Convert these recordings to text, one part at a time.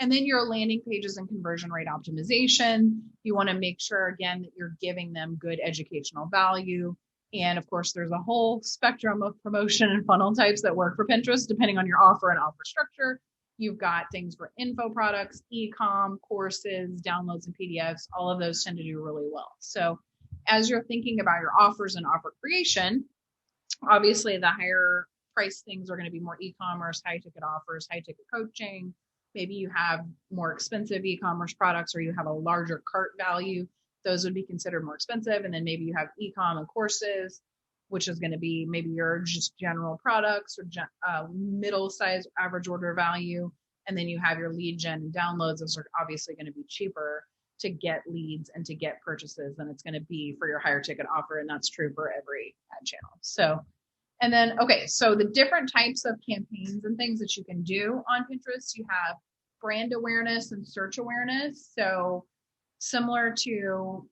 And then your landing pages and conversion rate optimization. You want to make sure, again, that you're giving them good educational value. And of course, there's a whole spectrum of promotion and funnel types that work for Pinterest, depending on your offer and offer structure. You've got things for info products, e-com, courses, downloads, and PDFs. All of those tend to do really well. So as you're thinking about your offers and offer creation, obviously the higher price things are going to be more e-commerce, high ticket offers, high ticket coaching. Maybe you have more expensive e-commerce products, or you have a larger cart value. Those would be considered more expensive. And then maybe you have e-com and courses, which is going to be maybe your just general products or middle size average order value. And then you have your lead gen and downloads. Those are obviously going to be cheaper to get leads and to get purchases than it's going to be for your higher ticket offer. And that's true for every ad channel. So, and then, okay, so the different types of campaigns and things that you can do on Pinterest, you have brand awareness and search awareness. So similar to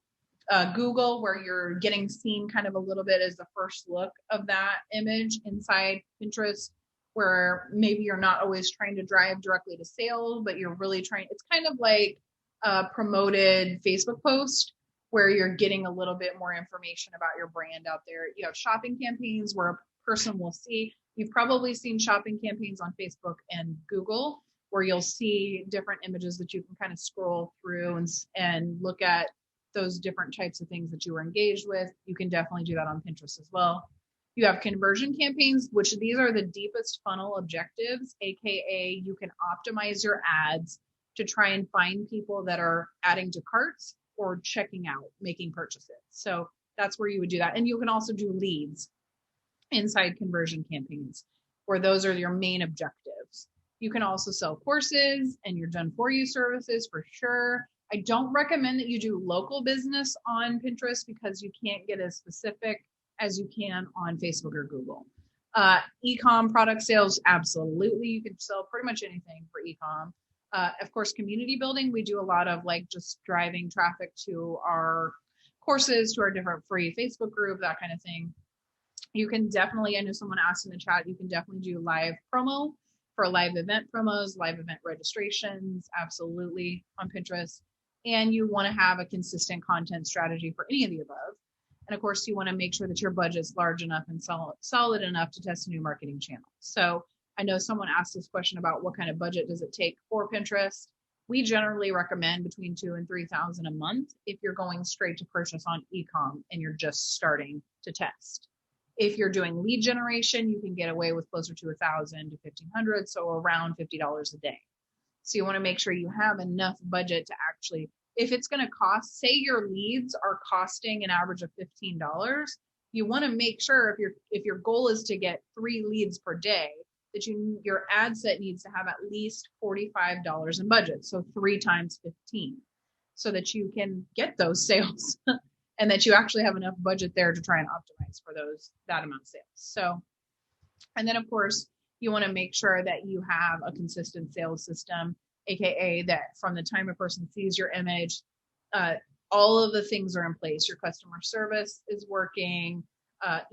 Google, where you're getting seen kind of a little bit as the first look of that image inside Pinterest, where maybe you're not always trying to drive directly to sales, but you're really trying, it's kind of like a promoted Facebook post where you're getting a little bit more information about your brand out there. You have shopping campaigns where a person will see, you've probably seen shopping campaigns on Facebook and Google, where you'll see different images that you can kind of scroll through and look at those different types of things that you were engaged with. You can definitely do that on Pinterest as well. You have conversion campaigns, which these are the deepest funnel objectives, AKA you can optimize your ads to try and find people that are adding to carts or checking out, making purchases. So that's where you would do that. And you can also do leads inside conversion campaigns, where those are your main objectives. You can also sell courses and your done for you services for sure. I don't recommend that you do local business on Pinterest because you can't get as specific as you can on Facebook or Google. E-com product sales, absolutely. You can sell pretty much anything for e-com. Of course, community building, we do a lot of like just driving traffic to our courses, to our different free Facebook group, that kind of thing. You can definitely, I know someone asked in the chat, you can definitely do live promo for live event promos, live event registrations, absolutely on Pinterest. And you want to have a consistent content strategy for any of the above. And of course, you want to make sure that your budget's large enough and solid enough to test a new marketing channel. So I know someone asked this question about what kind of budget does it take for Pinterest. We generally recommend between $2,000 and $3,000 a month if you're going straight to purchase on e-com and you're just starting to test. If you're doing lead generation, you can get away with closer to $1,000 to $1,500, so around $50 a day. So you want to make sure you have enough budget to actually, if it's going to cost, say your leads are costing an average of $15, you want to make sure if your goal is to get 3 leads per day, that your ad set needs to have at least $45 in budget, so 3 times 15, so that you can get those sales. And that you actually have enough budget there to try and optimize for that amount of sales. So, and then of course, you want to make sure that you have a consistent sales system, AKA that from the time a person sees your image, all of the things are in place. Your customer service is working.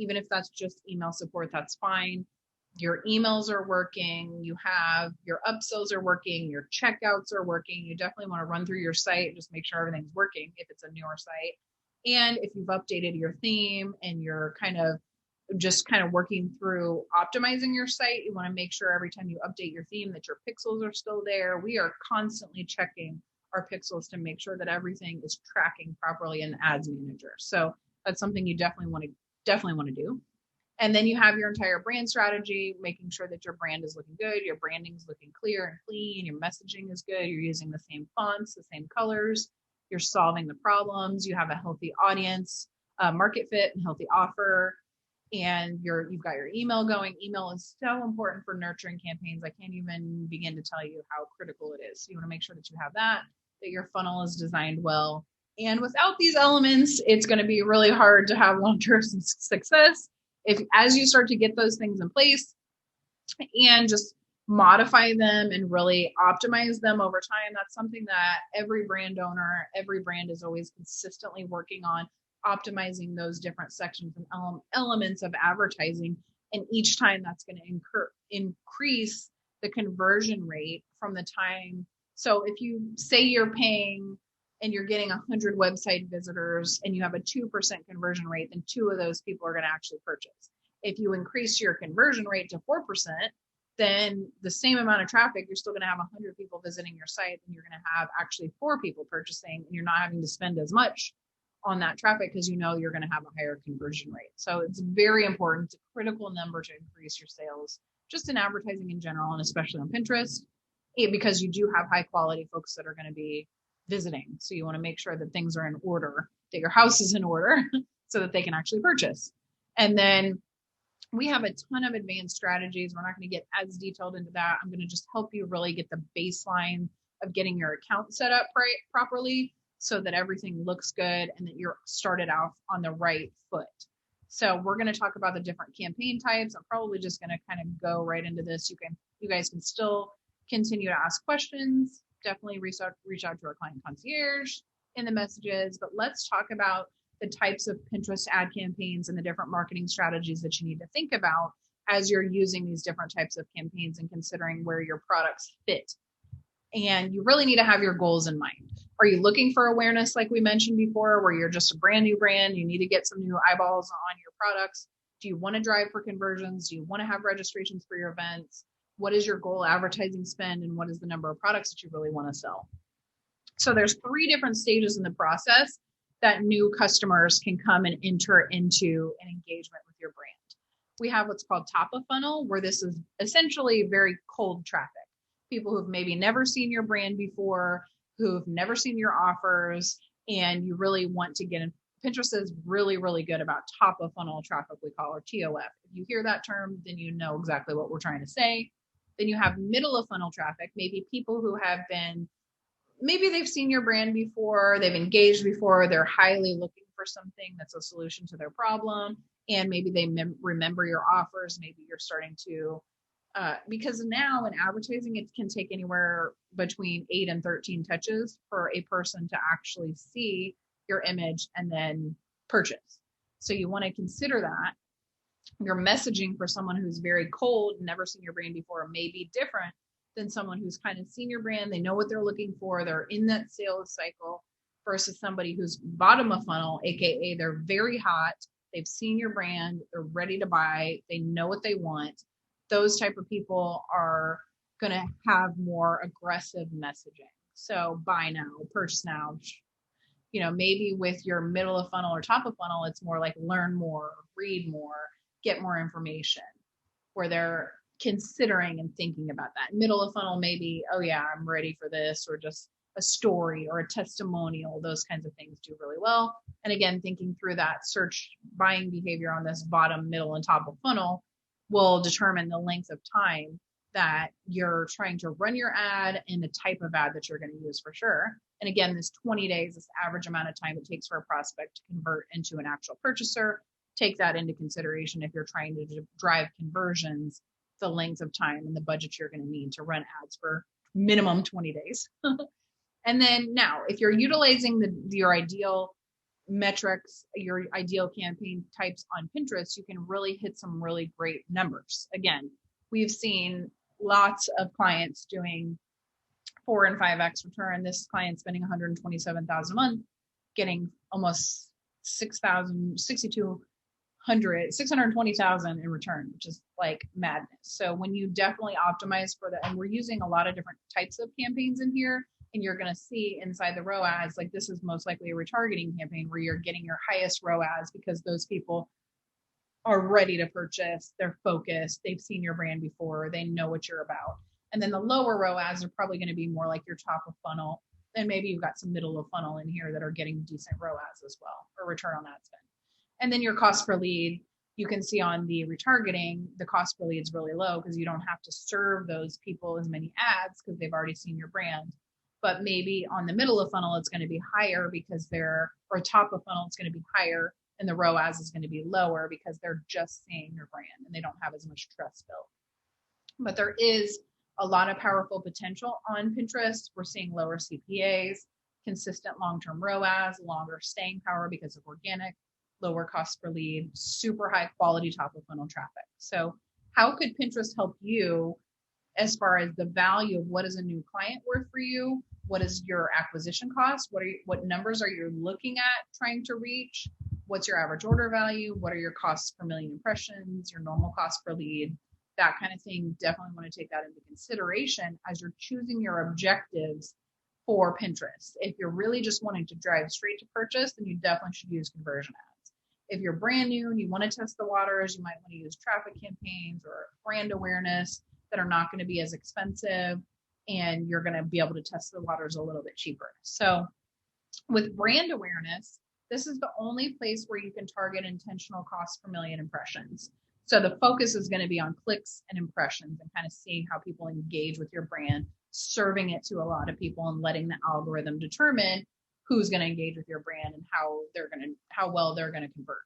Even if that's just email support, that's fine. Your emails are working. You have your upsells are working. Your checkouts are working. You definitely want to run through your site and just make sure everything's working if it's a newer site. And if you've updated your theme and you're kind of working through optimizing your site, you want to make sure every time you update your theme that your pixels are still there. We are constantly checking our pixels to make sure that everything is tracking properly in the ads manager. So that's something you definitely want to do. And then you have your entire brand strategy, making sure that your brand is looking good, your branding is looking clear and clean, your messaging is good, you're using the same fonts, the same colors, you're solving the problems, you have a healthy audience, market fit and healthy offer, and you've got your email going. Email is so important for nurturing campaigns. I can't even begin to tell you how critical it is. So you want to make sure that you have that your funnel is designed well. And without these elements, it's going to be really hard to have long-term success. As you start to get those things in place and just modify them and really optimize them over time, that's something that every brand owner, every brand is always consistently working on, optimizing those different sections and elements of advertising. And each time that's going to increase the conversion rate from the time So if you say you're paying and you're getting 100 website visitors and you have a 2% conversion rate, then 2 of those people are going to actually purchase. If you increase your conversion rate to 4%, then the same amount of traffic, you're still going to have 100 people visiting your site, and you're going to have actually 4 people purchasing, and you're not having to spend as much on that traffic because you know you're going to have a higher conversion rate. So it's very important. It's a critical number to increase your sales, just in advertising in general, and especially on Pinterest, because you do have high quality folks that are going to be visiting. So you want to make sure that things are in order, that your house is in order so that they can actually purchase. And then we have a ton of advanced strategies. We're not going to get as detailed into that. I'm going to just help you really get the baseline of getting your account set up properly so that everything looks good and that you're started off on the right foot. So we're going to talk about the different campaign types. I'm probably just going to kind of go right into this. You guys can still continue to ask questions. Definitely reach out to our client concierge in the messages, but let's talk about the types of Pinterest ad campaigns and the different marketing strategies that you need to think about as you're using these different types of campaigns and considering where your products fit. And you really need to have your goals in mind. Are you looking for awareness, like we mentioned before, where you're just a brand new brand, you need to get some new eyeballs on your products? Do you want to drive for conversions? Do you want to have registrations for your events? What is your goal advertising spend, and what is the number of products that you really want to sell? So there's 3 different stages in the process that new customers can come and enter into an engagement with your brand. We have what's called top of funnel, where this is essentially very cold traffic. People who've maybe never seen your brand before, who've never seen your offers, and you really want to get in. Pinterest is really, really good about top of funnel traffic, we call, or TOF. If you hear that term, then you know exactly what we're trying to say. Then you have middle of funnel traffic, maybe people who have been, maybe they've seen your brand before, they've engaged before, they're highly looking for something that's a solution to their problem, and maybe they remember your offers. Maybe you're starting to, because now in advertising, it can take anywhere between 8 and 13 touches for a person to actually see your image and then purchase. So you want to consider that. Your messaging for someone who's very cold, never seen your brand before, may be different than someone who's kind of seen your brand. They know what they're looking for. They're in that sales cycle, versus somebody who's bottom of funnel, AKA they're very hot. They've seen your brand. They're ready to buy. They know what they want. Those type of people are going to have more aggressive messaging. So buy now, purchase now. You know, maybe with your middle of funnel or top of funnel, it's more like learn more, read more, get more information, where they're considering and thinking about that. Middle of funnel, maybe, oh yeah, I'm ready for this, or just a story or a testimonial. Those kinds of things do really well. And again, thinking through that search buying behavior on this bottom, middle, and top of funnel will determine the length of time that you're trying to run your ad and the type of ad that you're going to use for sure. And again, this 20 days, this average amount of time it takes for a prospect to convert into an actual purchaser. Take that into consideration if you're trying to drive conversions, the length of time and the budget you're going to need to run ads for minimum 20 days. And then now, if you're utilizing your ideal metrics, your ideal campaign types on Pinterest, you can really hit some really great numbers. Again, we've seen lots of clients doing 4 and 5x return. This client spending $127,000 a month, getting almost $620,000 in return, which is like madness. So when you definitely optimize for that, and we're using a lot of different types of campaigns in here, and you're going to see inside the ROAS, like this is most likely a retargeting campaign where you're getting your highest ROAS because those people are ready to purchase, they're focused, they've seen your brand before, they know what you're about. And then the lower ROAS are probably going to be more like your top of funnel. And maybe you've got some middle of funnel in here that are getting decent ROAS as well, or return on ad spend. And then your cost per lead, you can see on the retargeting, the cost per lead is really low because you don't have to serve those people as many ads because they've already seen your brand. But maybe on the middle of funnel, it's going to be higher because or top of funnel, it's going to be higher, and the ROAS is going to be lower because they're just seeing your brand and they don't have as much trust built. But there is a lot of powerful potential on Pinterest. We're seeing lower CPAs, consistent long-term ROAS, longer staying power because of organic, lower cost per lead, super high quality top of funnel traffic. So how could Pinterest help you as far as the value of what is a new client worth for you, what is your acquisition cost, what numbers are you looking at trying to reach, what's your average order value, what are your costs per million impressions, your normal cost per lead, that kind of thing. Definitely want to take that into consideration as you're choosing your objectives for Pinterest. If you're really just wanting to drive straight to purchase, then you definitely should use conversion ads. If you're brand new and you want to test the waters, you might want to use traffic campaigns or brand awareness that are not going to be as expensive, and you're going to be able to test the waters a little bit cheaper. So with brand awareness, this is the only place where you can target intentional cost per million impressions. So the focus is going to be on clicks and impressions and kind of seeing how people engage with your brand, serving it to a lot of people and letting the algorithm determine who's going to engage with your brand and how well they're going to convert.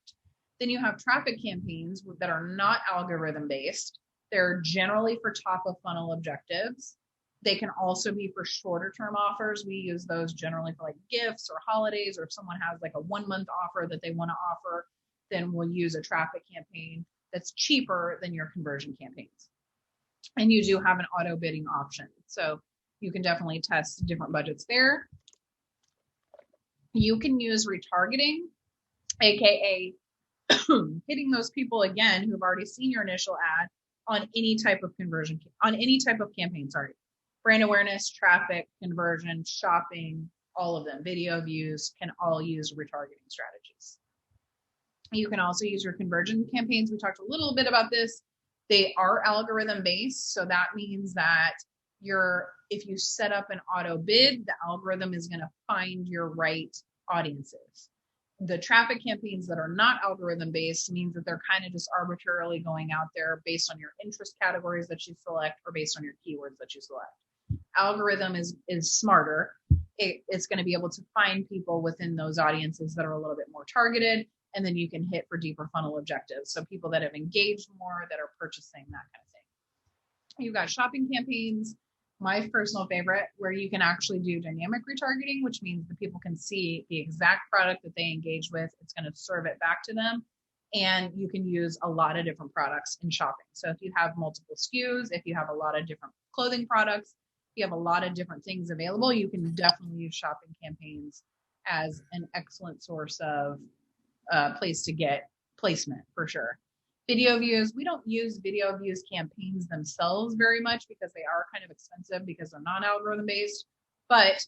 Then you have traffic campaigns that are not algorithm based. They're generally for top of funnel objectives. They can also be for shorter term offers. We use those generally for like gifts or holidays, or if someone has like a 1 month offer that they want to offer, then we'll use a traffic campaign that's cheaper than your conversion campaigns. And you do have an auto bidding option. So you can definitely test different budgets there. You can use retargeting, AKA hitting those people again who've already seen your initial ad on any type of campaign, brand awareness, traffic, conversion, shopping, all of them, video views, can all use retargeting strategies. You can also use your conversion campaigns. We talked a little bit about this. They are algorithm based. So that means that if you set up an auto bid, the algorithm is going to find your right audiences. The traffic campaigns that are not algorithm based means that they're kind of just arbitrarily going out there based on your interest categories that you select or based on your keywords that you select. Algorithm is smarter. It's going to be able to find people within those audiences that are a little bit more targeted, and then you can hit for deeper funnel objectives. So people that have engaged more, that are purchasing, that kind of thing. You've got shopping campaigns, my personal favorite, where you can actually do dynamic retargeting, which means that people can see the exact product that they engage with. It's going to serve it back to them. And you can use a lot of different products in shopping. So if you have multiple SKUs, if you have a lot of different clothing products, you have a lot of different things available, you can definitely use shopping campaigns as an excellent source of place to get placement for sure. Video views, we don't use video views campaigns themselves very much because they are kind of expensive because they're non-algorithm based, but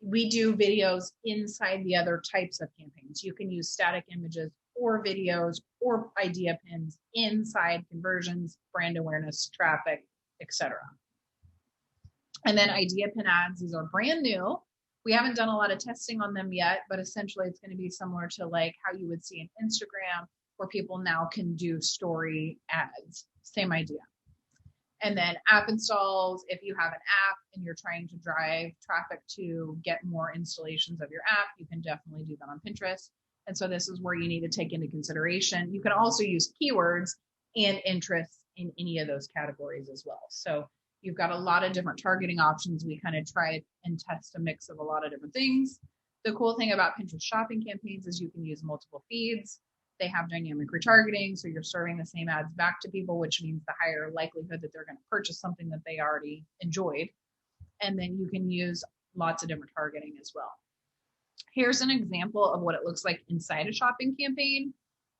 we do videos inside the other types of campaigns. You can use static images or videos or idea pins inside conversions, brand awareness, traffic, etc. And then idea pin ads, these are brand new. We haven't done a lot of testing on them yet, but essentially it's going to be similar to like how you would see in Instagram, where people now can do story ads, same idea. And then app installs, if you have an app and you're trying to drive traffic to get more installations of your app, you can definitely do that on Pinterest. And so this is where you need to take into consideration. You can also use keywords and interests in any of those categories as well. So you've got a lot of different targeting options. We kind of try and test a mix of a lot of different things. The cool thing about Pinterest shopping campaigns is you can use multiple feeds. They have dynamic retargeting, so you're serving the same ads back to people, which means the higher likelihood that they're going to purchase something that they already enjoyed. And then you can use lots of different targeting as well. Here's an example of what it looks like inside a shopping campaign.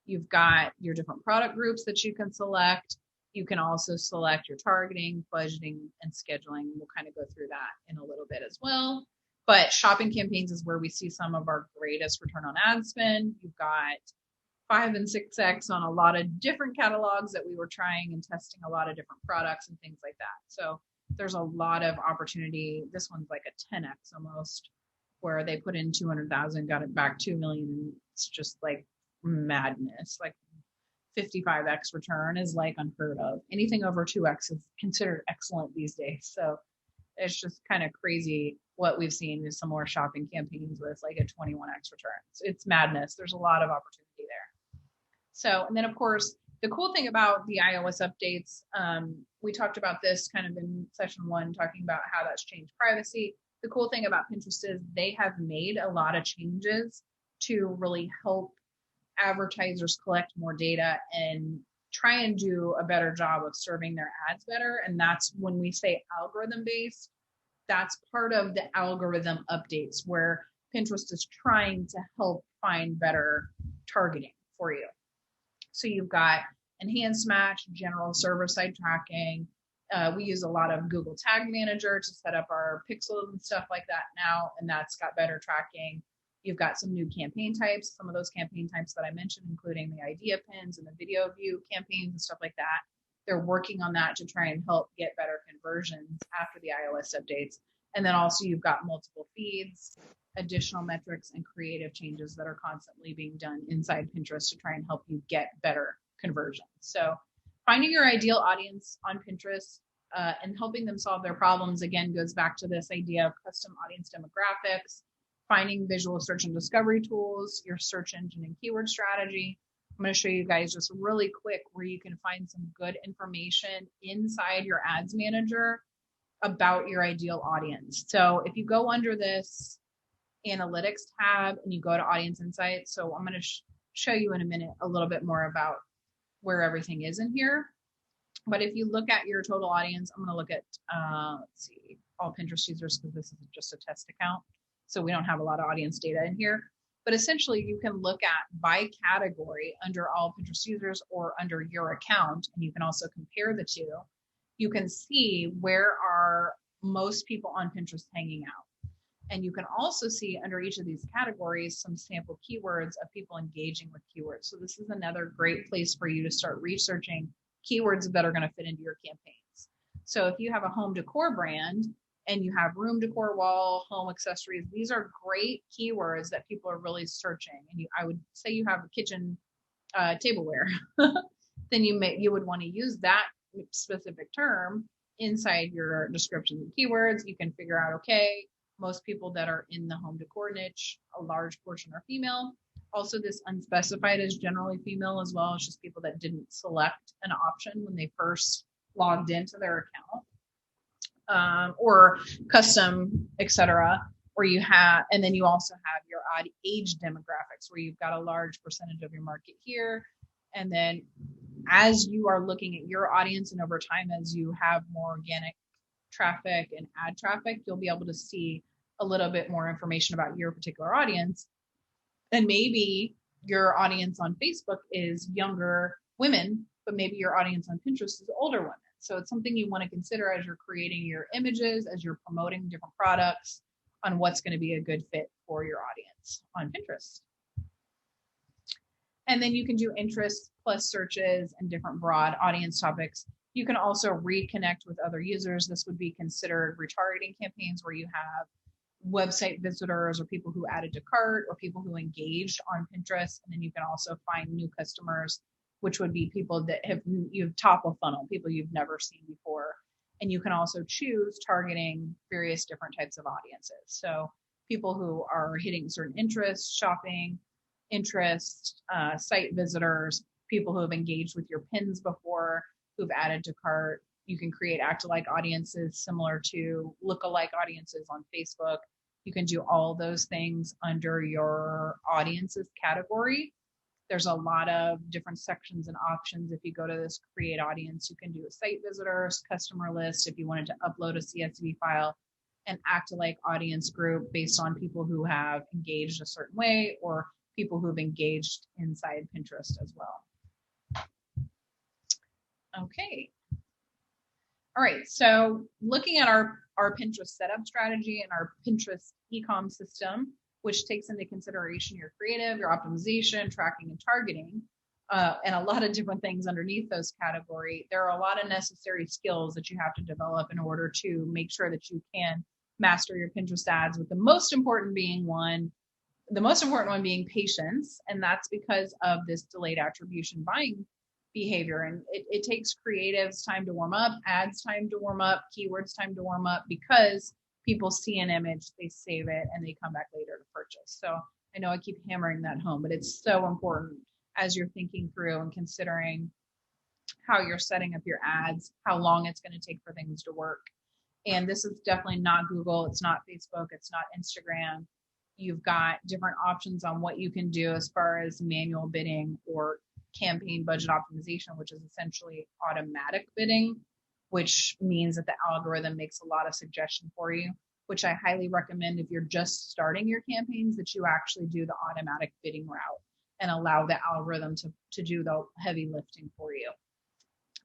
You've got your different product groups that you can select. You can also select your targeting, budgeting, and scheduling. We'll kind of go through that in a little bit as well. But shopping campaigns is where we see some of our greatest return on ad spend. You've got 5 and 6x on a lot of different catalogs that we were trying and testing a lot of different products and things like that. So there's a lot of opportunity. This one's like a 10x almost, where they put in 200,000, got it back 2 million. It's just like madness. Like 55x return is like unheard of. Anything over 2x is considered excellent these days. So it's just kind of crazy what we've seen with some more shopping campaigns with like a 21x return. So it's madness. There's a lot of opportunity there. So, and then of course, the cool thing about the iOS updates, we talked about this kind of in session 1, talking about how that's changed privacy. The cool thing about Pinterest is they have made a lot of changes to really help advertisers collect more data and try and do a better job of serving their ads better. And that's when we say algorithm based, that's part of the algorithm updates where Pinterest is trying to help find better targeting for you. So you've got enhanced match, general server-side tracking. We use a lot of Google Tag Manager to set up our pixels and stuff like that now, and that's got better tracking. You've got some new campaign types, some of those campaign types that I mentioned, including the idea pins and the video view campaigns and stuff like that. They're working on that to try and help get better conversions after the iOS updates. And then also you've got multiple feeds, additional metrics, and creative changes that are constantly being done inside Pinterest to try and help you get better conversions. So finding your ideal audience on Pinterest and helping them solve their problems, again, goes back to this idea of custom audience demographics, finding visual search and discovery tools, your search engine and keyword strategy. I'm going to show you guys just really quick where you can find some good information inside your ads manager about your ideal audience. So if you go under this analytics tab and you go to audience insights, so I'm going to show you in a minute a little bit more about where everything is in here. But if you look at your total audience, I'm going to look at, let's see, all Pinterest users, because this is just a test account. So we don't have a lot of audience data in here. But essentially, you can look at by category under all Pinterest users or under your account, and you can also compare the two. You can see where are most people on Pinterest hanging out. And you can also see under each of these categories some sample keywords of people engaging with keywords. So this is another great place for you to start researching keywords that are going to fit into your campaigns. So if you have a home decor brand and you have room decor, wall, home accessories, these are great keywords that people are really searching. And I would say you have a kitchen tableware, then you would want to use that specific term inside your descriptions and keywords. You can figure out, okay, most people that are in the home decor niche, a large portion are female. Also, this unspecified is generally female as well. It's just people that didn't select an option when they first logged into their account, or custom, etc. Or you have, and then you also have your odd age demographics where you've got a large percentage of your market here. And then as you are looking at your audience and over time, as you have more organic traffic and ad traffic, you'll be able to see a little bit more information about your particular audience. And maybe your audience on Facebook is younger women, but maybe your audience on Pinterest is older women. So it's something you want to consider as you're creating your images, as you're promoting different products, on what's going to be a good fit for your audience on Pinterest. And then you can do interests plus searches and different broad audience topics. You can also reconnect with other users. This would be considered retargeting campaigns where you have website visitors or people who added to cart or people who engaged on Pinterest. And then you can also find new customers, which would be people that you've top of funnel, people you've never seen before. And you can also choose targeting various different types of audiences. So people who are hitting certain interests, shopping interests, site visitors, people who have engaged with your pins before, who've added to cart. You can create act-alike audiences similar to look-alike audiences on Facebook. You can do all those things under your audiences category. There's a lot of different sections and options. If you go to this create audience, you can do a site visitors, customer list, if you wanted to upload a CSV file, an act-alike audience group based on people who have engaged a certain way or people who've engaged inside Pinterest as well. Okay. All right, so looking at our Pinterest setup strategy and our Pinterest e-com system, which takes into consideration your creative, your optimization, tracking, and targeting, and a lot of different things underneath those categories. There are a lot of necessary skills that you have to develop in order to make sure that you can master your Pinterest ads, with the most important one being patience, and that's because of this delayed attribution buying behavior. And it takes creatives time to warm up, ads time to warm up, keywords time to warm up, because people see an image, they save it, and they come back later to purchase. So I know I keep hammering that home, but it's so important as you're thinking through and considering how you're setting up your ads, how long it's going to take for things to work. And this is definitely not Google, it's not Facebook, it's not Instagram. You've got different options on what you can do as far as manual bidding or campaign budget optimization, which is essentially automatic bidding, which means that the algorithm makes a lot of suggestion for you, which I highly recommend if you're just starting your campaigns, that you actually do the automatic bidding route and allow the algorithm to do the heavy lifting for you.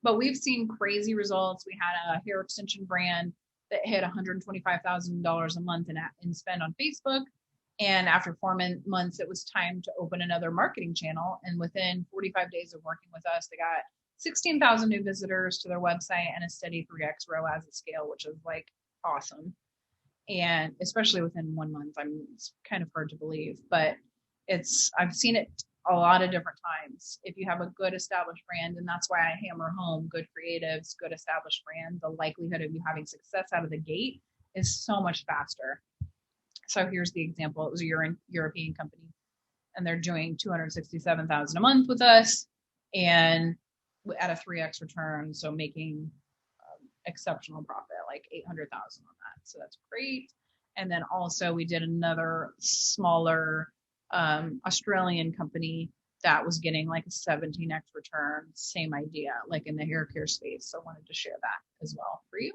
But we've seen crazy results. We had a hair extension brand that hit $125,000 a month in spend on Facebook. And after 4 months, it was time to open another marketing channel. And within 45 days of working with us, they got 16,000 new visitors to their website and a steady 3x ROAS at scale, which is like awesome. And especially within 1 month, it's kind of hard to believe, but I've seen it a lot of different times. If you have a good established brand, and that's why I hammer home good creatives, good established brand, the likelihood of you having success out of the gate is so much faster. So here's the example. It was a European company, and they're doing $267,000 a month with us, and at a 3x return, so making exceptional profit, like $800,000 on that. So that's great. And then also we did another smaller Australian company that was getting like a 17x return, same idea, like in the hair care space. So I wanted to share that as well for you.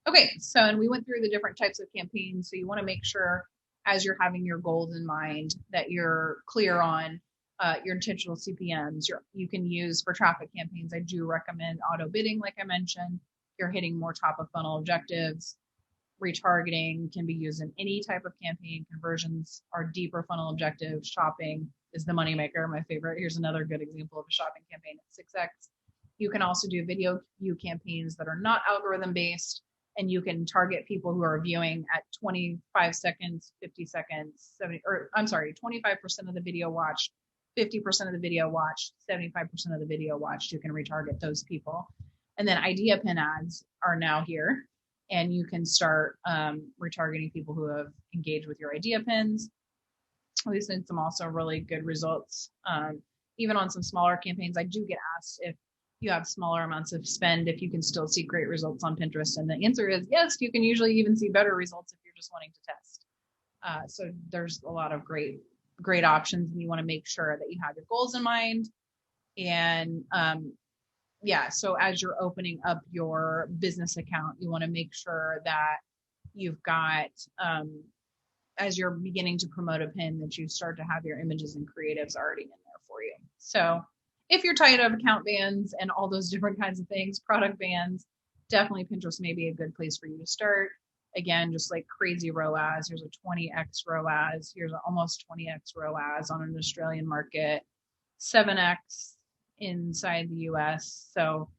Okay, so and we went through the different types of campaigns. So you want to make sure as you're having your goals in mind that you're clear on your intentional CPMs. You can use for traffic campaigns. I do recommend auto bidding, like I mentioned. You're hitting more top of funnel objectives. Retargeting can be used in any type of campaign. Conversions are deeper funnel objectives. Shopping is the moneymaker, my favorite. Here's another good example of a shopping campaign at 6x. You can also do video view campaigns that are not algorithm based, and you can target people who are viewing at 25 seconds, 50 seconds, 25% of the video watched, 50% of the video watched, 75% of the video watched. You can retarget those people. And then idea pin ads are now here, and you can start retargeting people who have engaged with your idea pins. We've seen some also really good results. Even on some smaller campaigns, I do get asked if you have smaller amounts of spend, if you can still see great results on Pinterest. And the answer is yes, you can usually even see better results if you're just wanting to test. So there's a lot of great options, and you want to make sure that you have your goals in mind. And so as you're opening up your business account, you want to make sure that you've got, as you're beginning to promote a pin, that you start to have your images and creatives already in there for you. So if you're tired of account bans and all those different kinds of things, product bans, definitely Pinterest may be a good place for you to start. Again, just like crazy ROAS. Here's a 20x ROAS. Here's an almost 20x ROAS on an Australian market, 7x inside the US. So,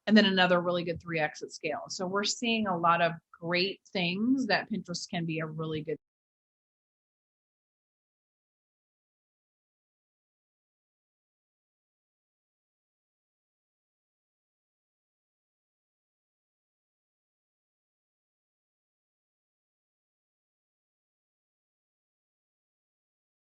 and then another really good 3x at scale. So we're seeing a lot of great things that Pinterest can be a really good